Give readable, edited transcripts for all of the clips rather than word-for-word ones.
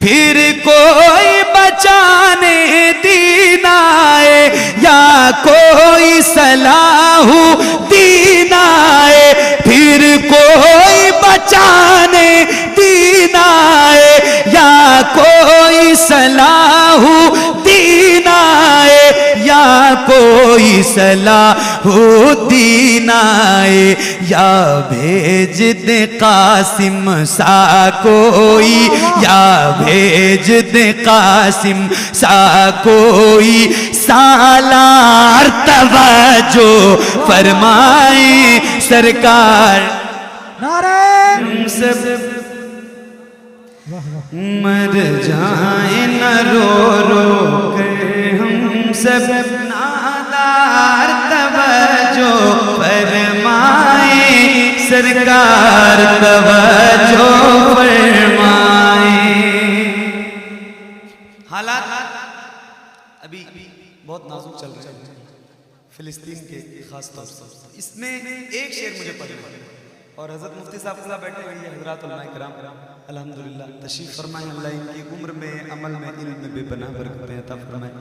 پھر کوئی بچانے دین آئے یا کوئی صلاح دین آئے، پھر کوئی بچانے دین آئے یا کوئی صلاح دین آئے یا کوئی صلاح دین آئے، یا بھیج دے قاسم سا کوئی، یا بھیج دے قاسم سا کوئی، سالار توجہ فرمائیں سرکار۔ ہم سب مر جائیں نہ رو رو کر، ہم سب نادار توجہ فرمائیں سرکار توجہ فرمائیں۔ حالات ابھی بہت نازک چل رہے ہیں فلسطین کے خاص طور سے، اس میں ایک شعر مجھے پڑھنا ہے، اور حضرت مفتی صاحب خدا بیٹھے ہوئے ہیں، حضرات علماء کرام الحمدللہ تشریف فرمائیں، اللہ ان کی عمر میں عمل میں علم میں بے پناہ برکتیں عطا فرمائیں۔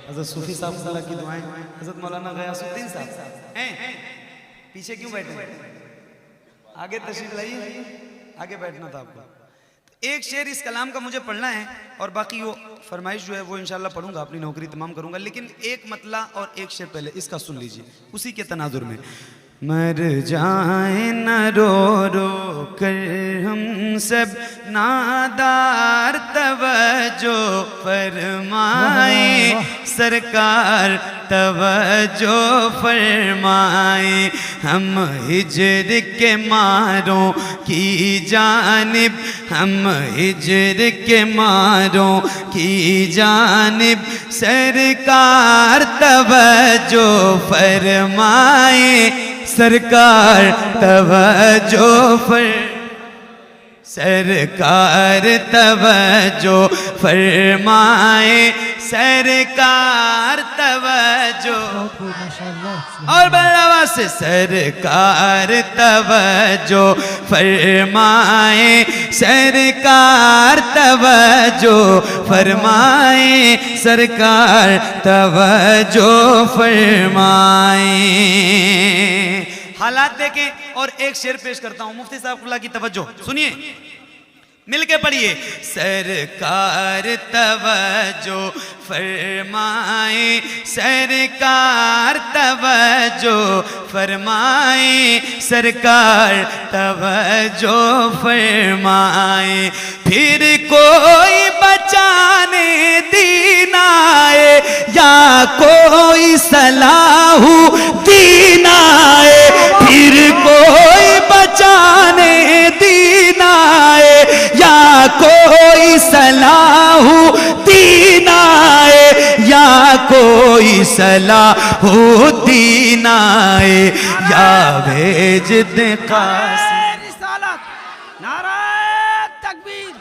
حضرت صوفی صاحب خدا کی دعائیں، حضرت مولانا غیاث الدین صاحب ہیں، پیچھے کیوں بیٹھے ہیں؟ آگے تشریف لائیے، آگے بیٹھنا تھا آپ کو۔ ایک شعر اس کلام کا مجھے پڑھنا ہے، اور باقی وہ فرمائش جو ہے وہ انشاءاللہ پڑھوں گا، اپنی نوکری تمام کروں گا، لیکن ایک مطلع اور ایک شعر پہلے اس کا سن لیجئے اسی کے تناظر میں۔ مر جائیں نہ رو رو کر ہم سب نادار توجہ فرمائیں سرکار توجہ فرمائیں، ہم ہجر کے ماروں کی جانب، ہم ہجر کے ماروں کی جانب سرکار توجہ فرمائیں سرکار توجہ سرکار توجہ فرمائیں سرکار توجہ، اور بڑا سے سرکار توجہ فرمائیں سرکار توجہ فرمائیں سرکار توجہ فرمائیں۔ حالات دیکھیں، اور ایک شعر پیش کرتا ہوں، مفتی صاحب اللہ کی توجہ سنیے، مل کے پڑھیے۔ سرکار توجہ فرمائیں سرکار توجہ فرمائیں سرکار توجہ فرمائیں، پھر کوئی بچانے دین آئے یا کوئی صلاح دین آئے، پھر کوئی بچانے دین آئے یا کوئی صلاح دین آئے یا کوئی صلاح دین آئے، یا بھیج دے قاسم رسالت، نعرہ تکبیر،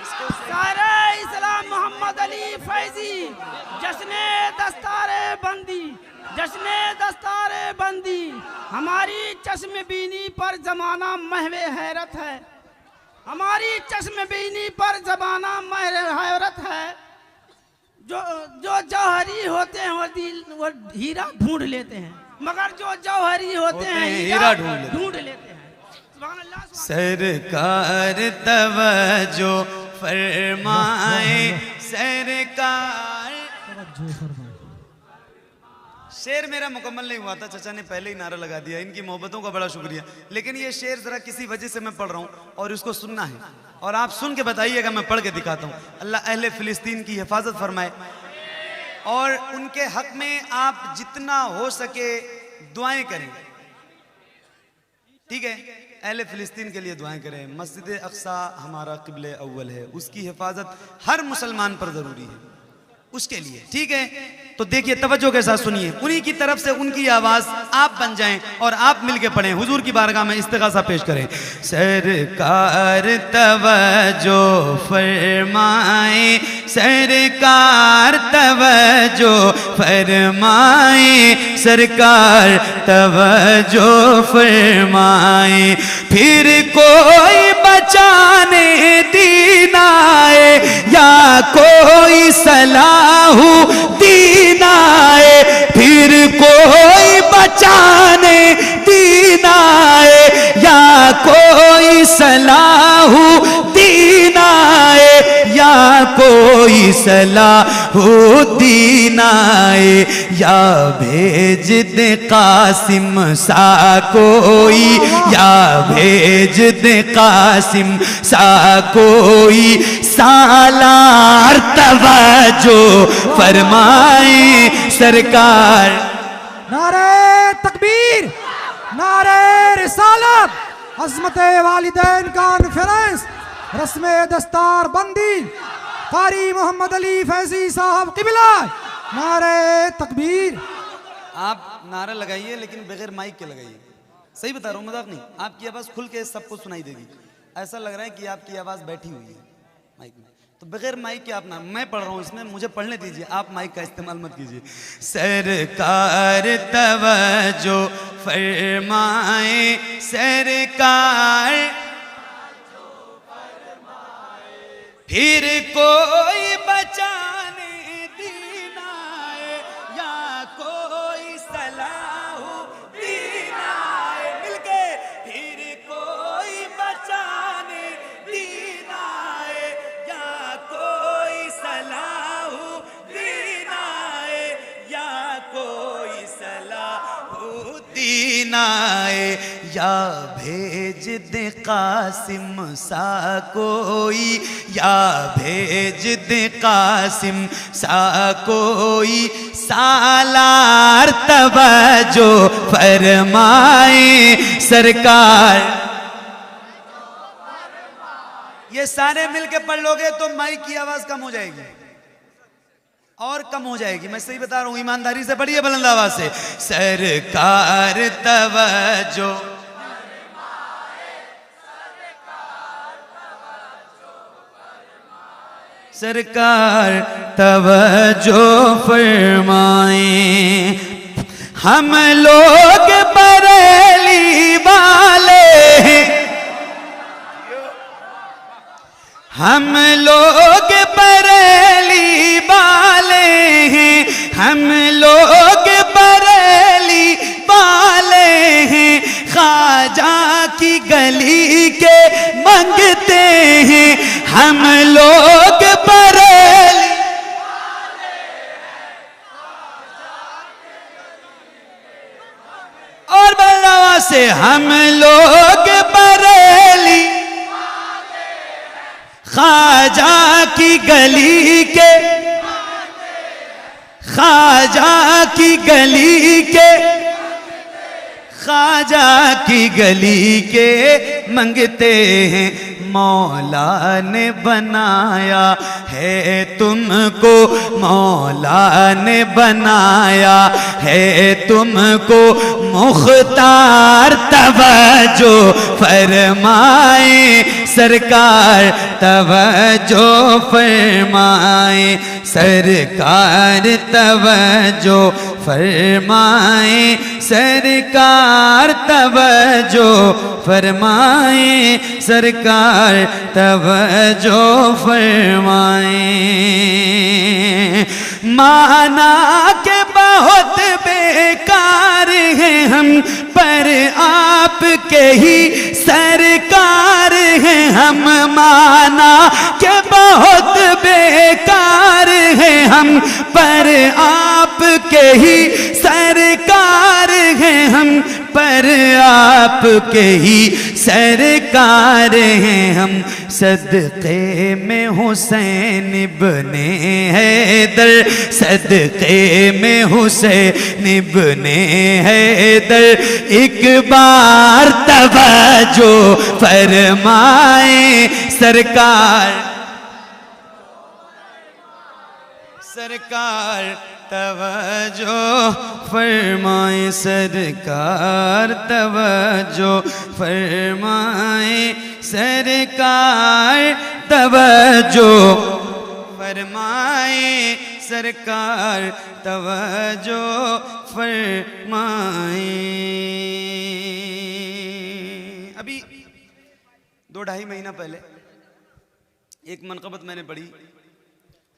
سارے اسلام محمد علی فیضی، جشن دستار بندی، جشن دستار بندی، ہماری چشم بینی پر زمانہ محو حیرت ہے، ہماری چشم بینی پر زمانہ محو حیرت ہے، جو جوہری ہوتے ہیں وہ ہیرا ڈھونڈ لیتے ہیں، مگر جو جوہری ہوتے ہیں ہیرا ڈھونڈ لیتے ہیں۔ سبحان اللہ۔ سرکار توجہ فرمائیں سرکار۔ شعر میرا مکمل نہیں ہوا تھا، چچا نے پہلے ہی نعرہ لگا دیا، ان کی محبتوں کا بڑا شکریہ، لیکن یہ شعر ذرا کسی وجہ سے میں پڑھ رہا ہوں اور اس کو سننا ہے، اور آپ سن کے بتائیے گا، میں پڑھ کے دکھاتا ہوں۔ اللہ اہل فلسطین کی حفاظت فرمائے، اور ان کے حق میں آپ جتنا ہو سکے دعائیں کریں، ٹھیک ہے؟ اہل فلسطین کے لیے دعائیں کریں، مسجد اقصی ہمارا قبلہ اول ہے، اس کی حفاظت ہر مسلمان پر ضروری ہے، اس کے لیے، ٹھیک ہے؟ تو دیکھیے توجہ کے ساتھ سنیے، انہی کی طرف سے ان کی آواز آپ بن جائیں اور آپ مل کے پڑھیں، حضور کی بارگاہ میں استغاثہ پیش کریں۔ سرکار توجہ فرمائیں سرکار توجہ فرمائیں سرکار توجہ فرمائیں، پھر کوئی بچانے دین آئے یا صلاح دین آئے پھر کوئی بچانے دین آئے یا کوئی صلاح دین آئے یا کوئی صلاح دین آئے یا بھیج دے قاسم سا کوئی یا بھیج دے قاسم سا کوئی سالار توجہ فرمائیں سرکار نعرہ تکبیر، نعرہ رسالت، عظمت والدین کانفرنس، رسم دستار بندی، قاری محمد علی فیضی صاحب قبلہ، نعرہ تکبیر۔ آپ نعرہ لگائیے لیکن بغیر مائک کے لگائیے، صحیح بتا رہا ہوں، مذاق نہیں، آپ کی آواز کھل کے سب کو سنائی دے گی، ایسا لگ رہا ہے کہ آپ کی آواز بیٹھی ہوئی ہے مائک میں، تو بغیر مائک کے آپ نہ، میں پڑھ رہا ہوں اس میں، مجھے پڑھنے دیجئے، آپ مائک کا استعمال مت کیجئے۔ سرکار توجہ فرمائیں سرکار پھر کوئی بچانے دین آئے یا کوئی صلاح دین آئے، مل کے پھر کوئی بچانے دین آئے یا کوئی صلاح دین آئے یا کوئی صلاح دین آئے یا بھیج دے قاسم سا کوئی یا بھیج دے قاسم سا کوئی سالار توجہ فرمائیں سرکار۔ یہ سارے مل کے پڑھ لو گے تو مائک کی آواز کم ہو جائے گی اور کم ہو جائے گی، میں صحیح بتا رہا ہوں، ایمانداری سے پڑھیے بلند آواز سے۔ سرکار توجہ سرکار توجہ فرمائیں، ہم لوگ بریلی والے ہیں، ہم لوگ بریلی والے ہیں، ہم لوگ بریلی والے ہیں، خواجہ کی گلی کے منگتے ہیں، ہم لوگ بریلی اور بلوا سے ہم لوگ بریلی خواجہ کی گلی کے خواجہ کی گلی کے خواجہ کی گلی کے منگتے ہیں، مولا نے بنایا ہے تم کو، مولا نے بنایا ہے تم کو مختار توجہ فرمائیں سرکار توجہ فرمائیں سرکار توجہ فرمائیں سرکار توجہ فرمائیں سرکار توجہ فرمائیں۔ مانا کہ بہت بیکار ہیں ہم پر آپ کے ہی سرکار ہیں ہم، مانا کہ بہت بیکار ہیں ہم پر آپ کے ہی سرکار ہیں ہم، پر آپ کے ہی سرکار ہیں ہم، صدقے میں حسین ابن حیدر، صدقے میں حسین ابن حیدر، ایک بار توجہ فرمائیں سرکار سرکار توجہ فرمائیں سرکار توجہ فرمائیں سرکار توجہ فرمائیں سرکار توجہ فرمائیں۔ ابھی 2-2.5 مہینہ پہلے ایک منقبت میں نے پڑھی،